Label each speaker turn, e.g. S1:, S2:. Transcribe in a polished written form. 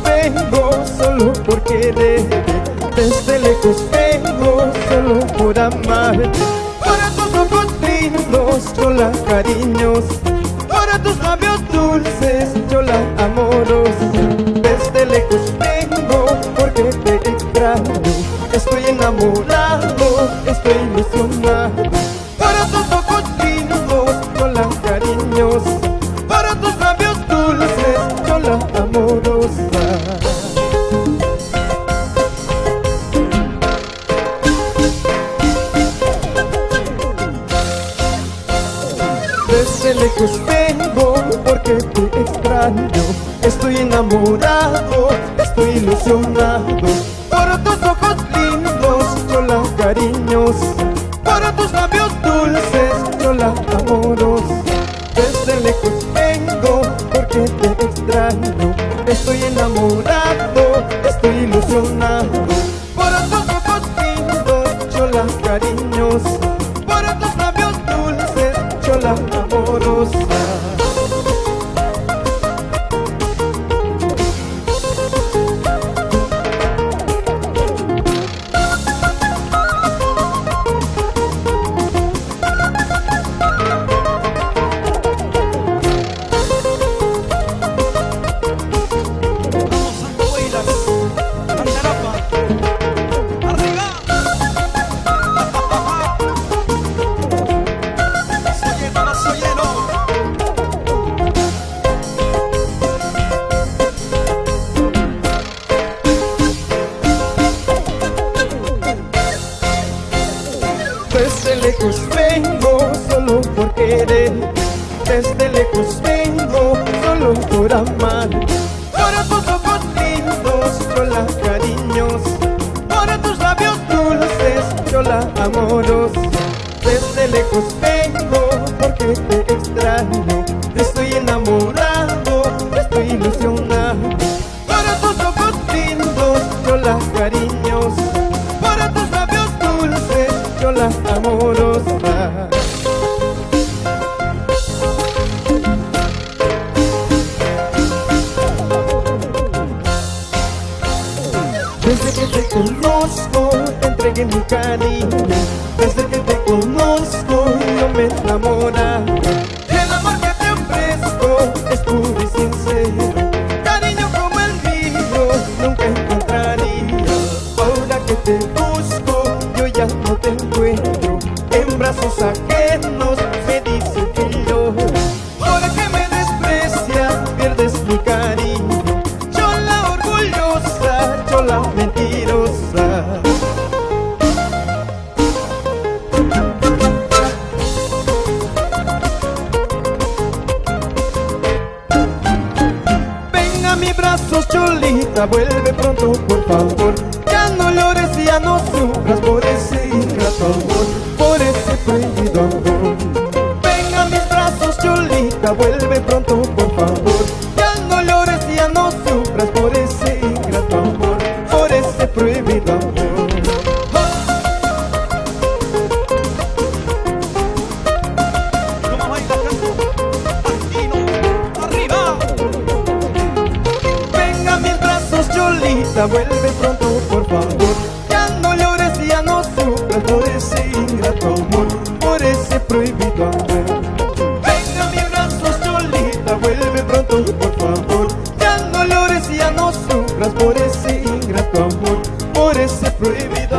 S1: Vengo solo por querer, desde lejos vengo solo por amar. Para tus ojos lindos, chola cariños, para tus labios dulces, chola amorosa. Desde lejos vengo porque te extraño, estoy enamorado, estoy ilusionado. Para tus ojos lindos, chola cariños, para tus labios dulces, chola amorosa. Desde lejos vengo porque te extraño, estoy enamorado, estoy ilusionado. Por tus ojos lindos, chola cariños, por tus labios dulces, chola amorosa. Desde lejos vengo porque te extraño, estoy enamorado, estoy ilusionado. Por tus ojos lindos, chola cariños, por tus labios dulces, chola amorosa. Desde lejos vengo solo por querer, desde lejos vengo solo por amar. Para tus ojos lindos, chola cariños, para tus labios dulces, chola amorosa. Desde lejos vengo porque te extraño, estoy enamorado, estoy ilusionado. Para tus ojos lindos, chola cariños, para tus labios dulces, chola amorosa. Desde que te conozco, te entregué mi cariño. Desde que te conozco, yo me enamora. El amor que te ofrezco es puro y sincero. Cariño como el mío nunca encontraría. Ahora que te busco, yo ya no te encuentro. En brazos ajenos me dice que lloras. Ahora que me desprecias, pierdes mi cariño. Chola orgullosa, chola mentirosa. Ven a mis brazos, cholita, vuelve pronto por favor. Ya no llores y ya no sufras por ese ingrato amor, por ese prohibido amor. Ven a mis brazos, cholita, vuelve pronto por favor. Ya no llores y ya no sufras por ese ingrato amor, por ese prohibido amor. Ven a mis brazos, cholita, vuelve pronto por favor. Ya no llores y ya no sufras por ese ingrato amor, por ese prohibido amor. Ven a mis brazos, cholita, vuelve pronto por favor. Ya no llores y ya no sufras por ese ingrato amor, por ese prohibido